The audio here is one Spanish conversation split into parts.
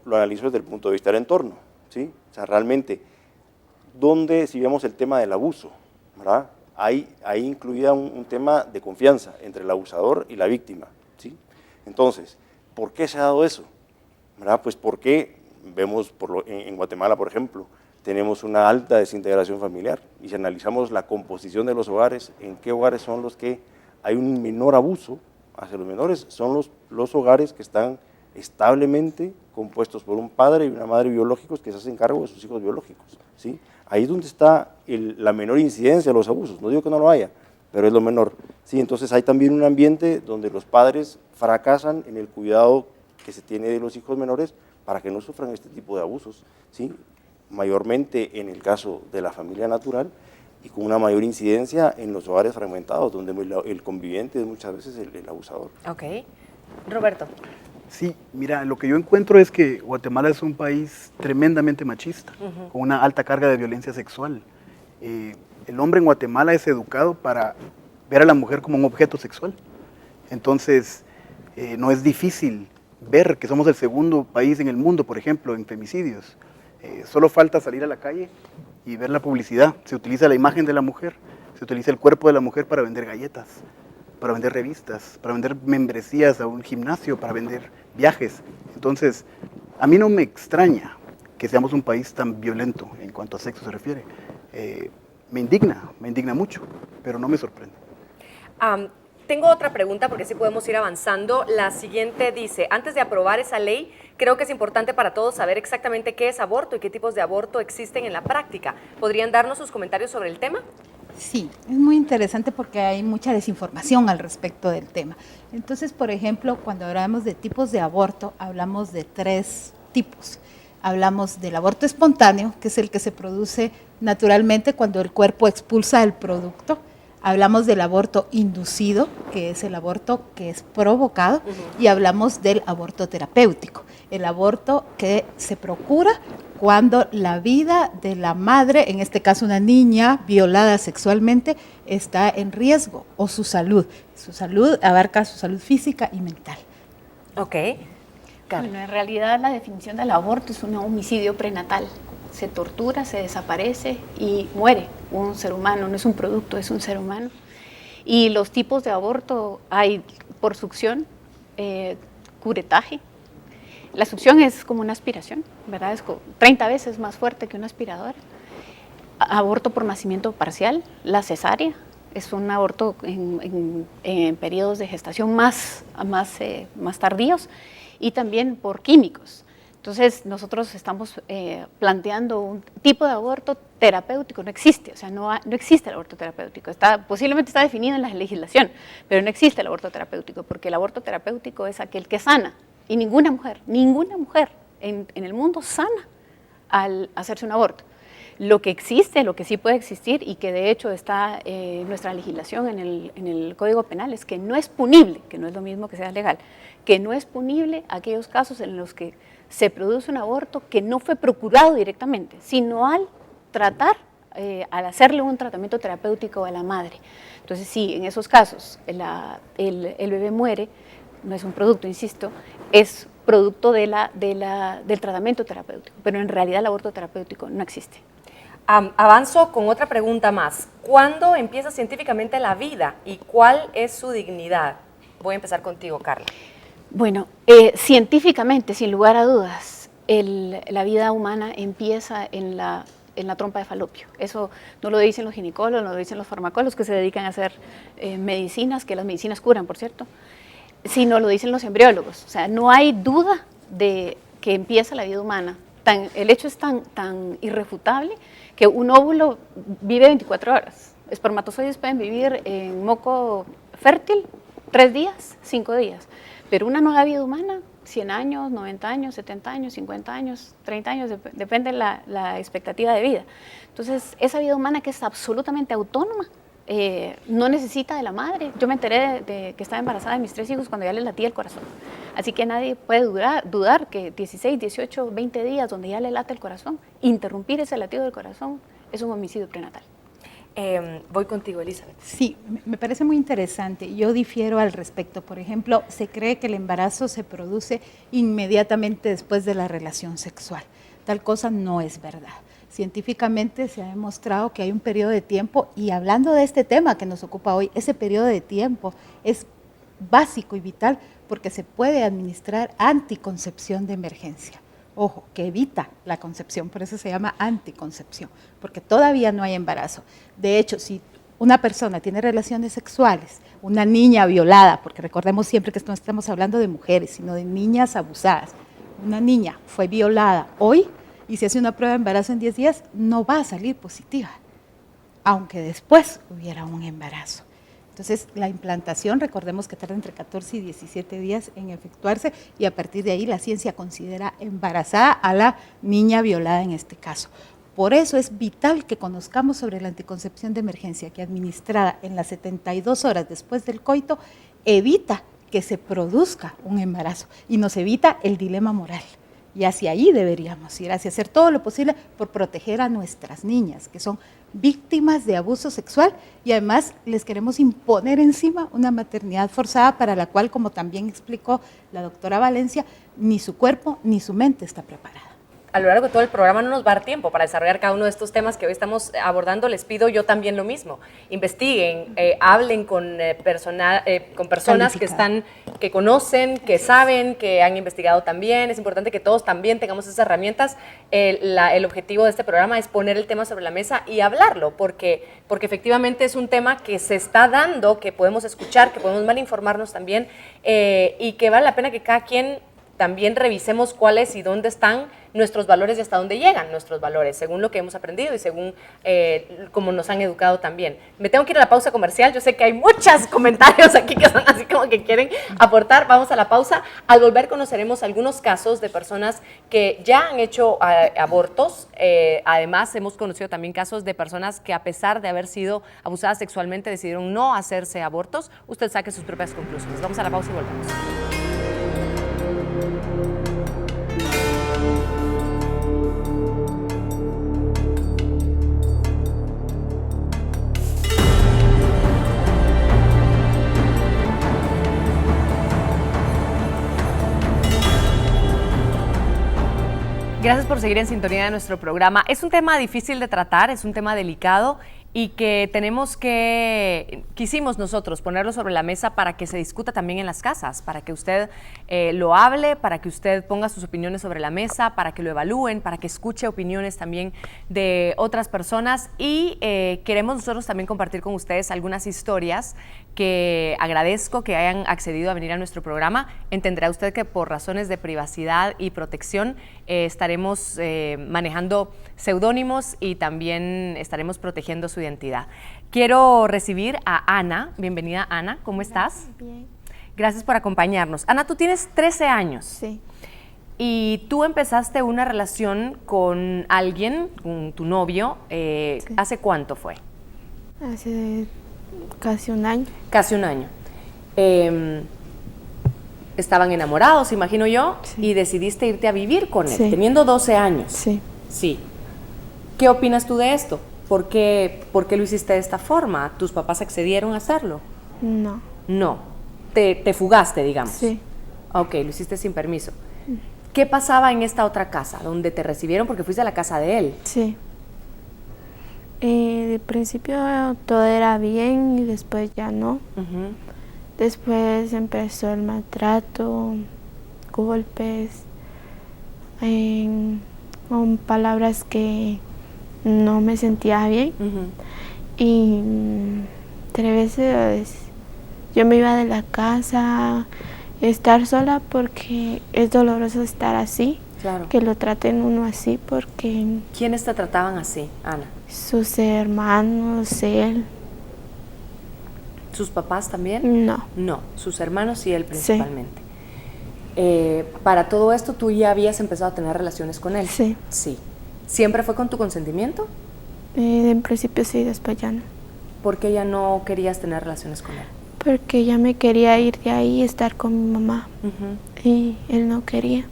lo analizo desde el punto de vista del entorno, ¿sí? O sea, realmente, ¿dónde, si vemos el tema del abuso, ¿verdad? Hay incluida un tema de confianza entre el abusador y la víctima, ¿sí? Entonces, ¿por qué se ha dado eso? ¿Verdad? Pues porque vemos en Guatemala, por ejemplo, tenemos una alta desintegración familiar, y si analizamos la composición de los hogares, en qué hogares son los que hay un menor abuso hacia los menores, son los hogares que están establemente compuestos por un padre y una madre biológicos que se hacen cargo de sus hijos biológicos, ¿sí? Ahí es donde está la menor incidencia de los abusos, no digo que no lo haya, pero es lo menor, ¿sí? Entonces hay también un ambiente donde los padres fracasan en el cuidado que se tiene de los hijos menores para que no sufran este tipo de abusos, ¿sí? Mayormente en el caso de la familia natural, y con una mayor incidencia en los hogares fragmentados, donde el conviviente es muchas veces el abusador. Ok. Roberto. Sí, mira, lo que yo encuentro es que Guatemala es un país tremendamente machista, con una alta carga de violencia sexual. El hombre en Guatemala es educado para ver a la mujer como un objeto sexual. Entonces, no es difícil ver que somos el segundo país en el mundo, por ejemplo, en femicidios. Solo falta salir a la calle y ver la publicidad. Se utiliza la imagen de la mujer, se utiliza el cuerpo de la mujer para vender galletas, para vender revistas, para vender membresías a un gimnasio, para vender viajes. Entonces, a mí no me extraña que seamos un país tan violento en cuanto a sexo se refiere. Me indigna mucho, pero no me sorprende. Tengo otra pregunta porque sí podemos ir avanzando. La siguiente dice, antes de aprobar esa ley, creo que es importante para todos saber exactamente qué es aborto y qué tipos de aborto existen en la práctica. ¿Podrían darnos sus comentarios sobre el tema? Sí, es muy interesante porque hay mucha desinformación al respecto del tema. Entonces, por ejemplo, cuando hablamos de tipos de aborto, hablamos de 3 tipos. Hablamos del aborto espontáneo, que es el que se produce naturalmente cuando el cuerpo expulsa el producto. Hablamos del aborto inducido, que es el aborto que es provocado, y hablamos del aborto terapéutico, el aborto que se procura cuando la vida de la madre, en este caso una niña violada sexualmente, está en riesgo, o su salud. Su salud abarca su salud física y mental. Ok. Bueno, en realidad la definición del aborto es un homicidio prenatal. Se tortura, se desaparece y muere un ser humano, no es un producto, es un ser humano. Y los tipos de aborto hay por succión, curetaje. La succión es como una aspiración, ¿verdad? Es 30 veces más fuerte que una aspiradora. Aborto por nacimiento parcial, la cesárea, es un aborto en periodos de gestación más tardíos, y también por químicos. Entonces, nosotros estamos planteando un tipo de aborto terapéutico, no existe, o sea, no existe el aborto terapéutico, posiblemente está definido en la legislación, pero no existe el aborto terapéutico, porque el aborto terapéutico es aquel que sana, y ninguna mujer en el mundo sana al hacerse un aborto. Lo que existe, lo que sí puede existir, y que de hecho está en nuestra legislación, en el Código Penal, es que no es punible, que no es lo mismo que sea legal, que no es punible aquellos casos en los que se produce un aborto que no fue procurado directamente, sino al al hacerle un tratamiento terapéutico a la madre. Entonces sí, en esos casos el bebé muere, no es un producto, insisto, es producto del tratamiento terapéutico, pero en realidad el aborto terapéutico no existe. Avanzo con otra pregunta más. ¿Cuándo empieza científicamente la vida y cuál es su dignidad? Voy a empezar contigo, Carla. Bueno, científicamente, sin lugar a dudas, la vida humana empieza en la trompa de falopio. Eso no lo dicen los ginecólogos, no lo dicen los farmacólogos que se dedican a hacer medicinas, que las medicinas curan, por cierto, sino lo dicen los embriólogos. O sea, no hay duda de que empieza la vida humana. El hecho es tan irrefutable que un óvulo vive 24 horas. Espermatozoides pueden vivir en moco fértil 3 días, 5 días. Pero una nueva vida humana, 100 años, 90 años, 70 años, 50 años, 30 años, depende de la expectativa de vida. Entonces, esa vida humana que es absolutamente autónoma, no necesita de la madre. Yo me enteré de que estaba embarazada de mis 3 hijos cuando ya les latía el corazón. Así que nadie puede dudar que 16, 18, 20 días donde ya le late el corazón, interrumpir ese latido del corazón es un homicidio prenatal. Voy contigo, Elizabeth. Sí, me parece muy interesante. Yo difiero al respecto. Por ejemplo, se cree que el embarazo se produce inmediatamente después de la relación sexual. Tal cosa no es verdad. Científicamente se ha demostrado que hay un periodo de tiempo, y hablando de este tema que nos ocupa hoy, ese periodo de tiempo es básico y vital porque se puede administrar anticoncepción de emergencia. Ojo, que evita la concepción, por eso se llama anticoncepción, porque todavía no hay embarazo. De hecho, si una persona tiene relaciones sexuales, una niña violada, porque recordemos siempre que no estamos hablando de mujeres, sino de niñas abusadas, una niña fue violada hoy y se hace una prueba de embarazo en 10 días, no va a salir positiva, aunque después hubiera un embarazo. Entonces, la implantación, recordemos que tarda entre 14 y 17 días en efectuarse, y a partir de ahí la ciencia considera embarazada a la niña violada en este caso. Por eso es vital que conozcamos sobre la anticoncepción de emergencia, que administrada en las 72 horas después del coito evita que se produzca un embarazo y nos evita el dilema moral. Y hacia ahí deberíamos ir, hacia hacer todo lo posible por proteger a nuestras niñas, que son víctimas de abuso sexual, y además les queremos imponer encima una maternidad forzada para la cual, como también explicó la doctora Valencia, ni su cuerpo ni su mente está preparada. A lo largo de todo el programa no nos va a dar tiempo para desarrollar cada uno de estos temas que hoy estamos abordando. Les pido yo también lo mismo. Investiguen, hablen con personas que conocen, que saben, que han investigado también. Es importante que todos también tengamos esas herramientas. El objetivo de este programa es poner el tema sobre la mesa y hablarlo, porque efectivamente es un tema que se está dando, que podemos escuchar, que podemos mal informarnos también, y que vale la pena que cada quien también revisemos cuáles y dónde están nuestros valores y hasta dónde llegan nuestros valores, según lo que hemos aprendido y según cómo nos han educado también. Me tengo que ir a la pausa comercial. Yo sé que hay muchos comentarios aquí que son así como que quieren aportar. Vamos a la pausa. Al volver conoceremos algunos casos de personas que ya han hecho abortos. Además, hemos conocido también casos de personas que, a pesar de haber sido abusadas sexualmente, decidieron no hacerse abortos. Usted saque sus propias conclusiones. Vamos a la pausa y volvemos. Gracias por seguir en sintonía de nuestro programa. Es un tema difícil de tratar, es un tema delicado y que quisimos nosotros ponerlo sobre la mesa para que se discuta también en las casas, para que usted lo hable, para que usted ponga sus opiniones sobre la mesa, para que lo evalúen, para que escuche opiniones también de otras personas, y queremos nosotros también compartir con ustedes algunas historias que agradezco que hayan accedido a venir a nuestro programa. Entenderá usted que por razones de privacidad y protección estaremos manejando seudónimos y también estaremos protegiendo su identidad. Quiero recibir a Ana. Bienvenida, Ana. ¿Cómo estás? Bien. Gracias por acompañarnos. Ana, tú tienes 13 años. Sí. Y tú empezaste una relación con alguien, con tu novio. Sí. ¿Hace cuánto fue? Hace casi un año. Casi un año. Estaban enamorados, imagino yo, Sí. y decidiste irte a vivir con él, Sí. teniendo 12 años. Sí. Sí. ¿Qué opinas tú de esto? ¿Por qué lo hiciste de esta forma? ¿Tus papás accedieron a hacerlo? No. No. Te fugaste, digamos. Sí. Ok, lo hiciste sin permiso. ¿Qué pasaba en esta otra casa donde te recibieron porque fuiste a la casa de él? Sí. De principio todo era bien y después ya no. Ujú. Después empezó el maltrato, golpes, con palabras que no me sentía bien. Ujú. Y 3 veces yo me iba de la casa, estar sola, porque es doloroso estar así, Claro. que lo traten uno así, porque ¿Quiénes te trataban así, Ana? sus hermanos, él, ¿Sus papás también? no. No, sus hermanos y él principalmente. Para todo esto, ¿tú ya habías empezado a tener relaciones con él? Sí. Sí. ¿Siempre fue con tu consentimiento? En principio sí, después ya no. ¿Por qué ya no querías tener relaciones con él? Porque ya me quería ir de ahí y estar con mi mamá, Ujú. y él no quería.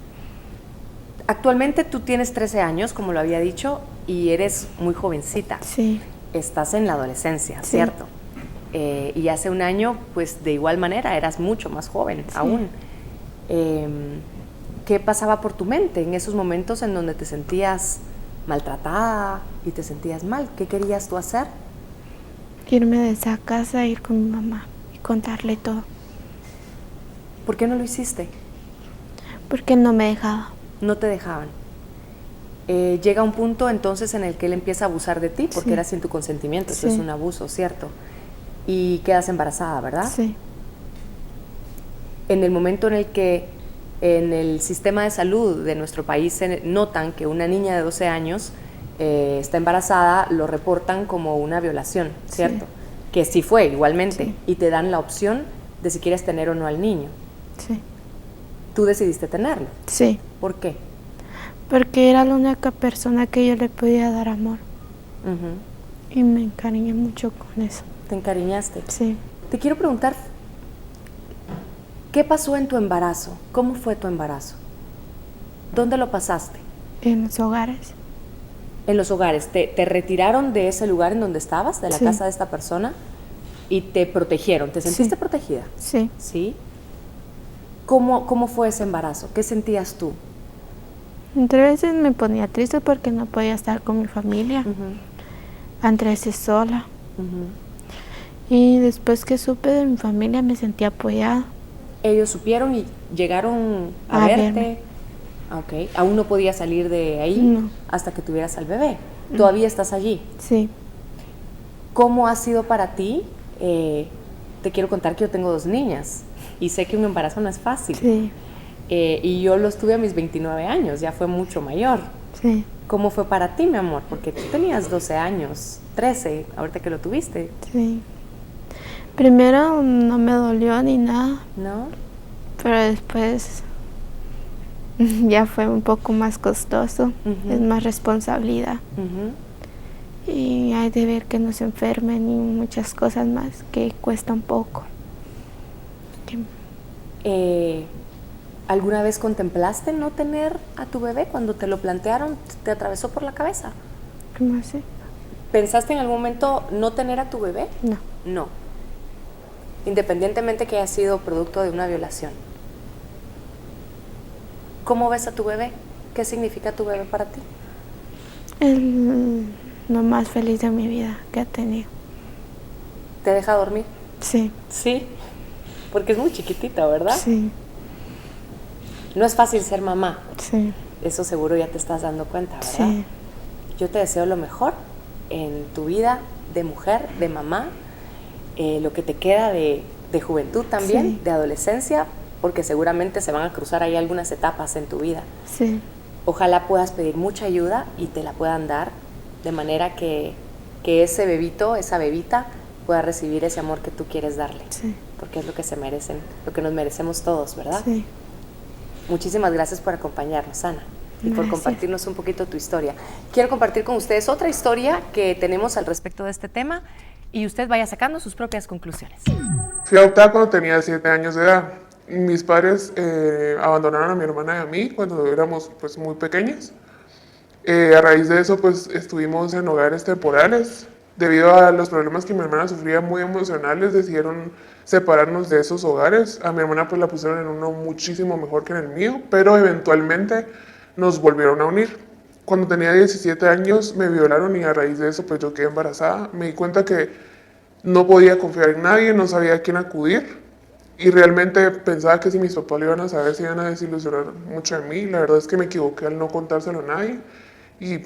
Actualmente tú tienes 13 años, como lo había dicho, y eres muy jovencita. Sí. estás en la adolescencia, Sí. ¿cierto? Y hace un año, pues de igual manera, eras mucho más joven aún. ¿Qué pasaba por tu mente en esos momentos en donde te sentías maltratada y te sentías mal? ¿Qué querías tú hacer? Irme de esa casa, ir con mi mamá y contarle todo. ¿Por qué no lo hiciste? Porque él no me dejaba. No te dejaban. Llega un punto entonces en el que él empieza a abusar de ti porque Sí. era sin tu consentimiento. Eso Sí. es un abuso, ¿cierto? Y quedas embarazada, ¿verdad? Sí, En el momento en el que en el sistema de salud de nuestro país se notan que una niña de 12 años está embarazada, lo reportan como una violación, ¿cierto? Sí. Que sí fue igualmente, Sí. y te dan la opción de si quieres tener o no al niño. sí, Tú decidiste tenerlo. sí. ¿Por qué? Porque era la única persona que yo le podía dar amor. Ujú. Y me encariñé mucho con eso. Te encariñaste. Sí. Te quiero preguntar, ¿qué pasó en tu embarazo? ¿Cómo fue tu embarazo? ¿Dónde lo pasaste? En los hogares. En los hogares. ¿Te retiraron de ese lugar en donde estabas, de la Sí. casa de esta persona, y te protegieron? ¿Te sentiste Sí. protegida? Sí. ¿Sí? ¿Cómo fue ese embarazo? ¿Qué sentías tú? Entre veces me ponía triste porque no podía estar con mi familia. Ujú, Entre veces sola. ujú. Y después que supe de mi familia me sentí apoyada. Ellos supieron y llegaron a A verte. verme. Ah, ok. Aún no podías salir de ahí No. hasta que tuvieras al bebé. Todavía estás allí. Sí. ¿Cómo ha sido para ti? Te quiero contar que yo tengo 2 niñas y sé que un embarazo no es fácil. Sí. Y yo los tuve a mis 29 años, ya fue mucho mayor. Sí. ¿Cómo fue para ti, mi amor? Porque tú tenías 12 años, 13, ahorita que lo tuviste, Sí. Primero no me dolió ni nada, ¿no? pero después ya fue un poco más costoso. Ujú. Es más responsabilidad. Ujú. Y hay de ver que no se enfermen y muchas cosas más que cuesta un poco. ¿Alguna vez contemplaste no tener a tu bebé cuando te lo plantearon? ¿Te atravesó por la cabeza? ¿Cómo así? ¿Pensaste en algún momento no tener a tu bebé? No. No. Independientemente que haya sido producto de una violación. ¿Cómo ves a tu bebé? ¿Qué significa tu bebé para ti? Es lo más feliz de mi vida que ha tenido. ¿Te deja dormir? Sí. Sí. Porque es muy chiquitita, ¿verdad? Sí. No es fácil ser mamá. Sí. Eso seguro ya te estás dando cuenta, ¿verdad? Sí. Yo te deseo lo mejor en tu vida de mujer, de mamá, lo que te queda de juventud también, Sí. de adolescencia, porque seguramente se van a cruzar ahí algunas etapas en tu vida. Sí. Ojalá puedas pedir mucha ayuda y te la puedan dar, de manera que ese bebito, esa bebita, pueda recibir ese amor que tú quieres darle, Sí. porque es lo que se merecen, lo que nos merecemos todos, ¿verdad? Sí. Muchísimas gracias por acompañarnos, Ana, y por Gracias. compartirnos un poquito tu historia. Quiero compartir con ustedes otra historia que tenemos al respecto de este tema y usted vaya sacando sus propias conclusiones. Fui adoptada cuando tenía 7 años de edad. Mis padres abandonaron a mi hermana y a mí cuando éramos pues, muy pequeñas. A raíz de eso pues estuvimos en hogares temporales. Debido a los problemas que mi hermana sufría muy emocionales, decidieron separarnos de esos hogares. A mi hermana pues la pusieron en uno muchísimo mejor que en el mío, pero eventualmente nos volvieron a unir. Cuando tenía 17 años me violaron y a raíz de eso pues yo quedé embarazada. Me di cuenta que no podía confiar en nadie, no sabía a quién acudir y realmente pensaba que si mis papás lo iban a saber se iban a desilusionar mucho de mí. La verdad es que me equivoqué al no contárselo a nadie y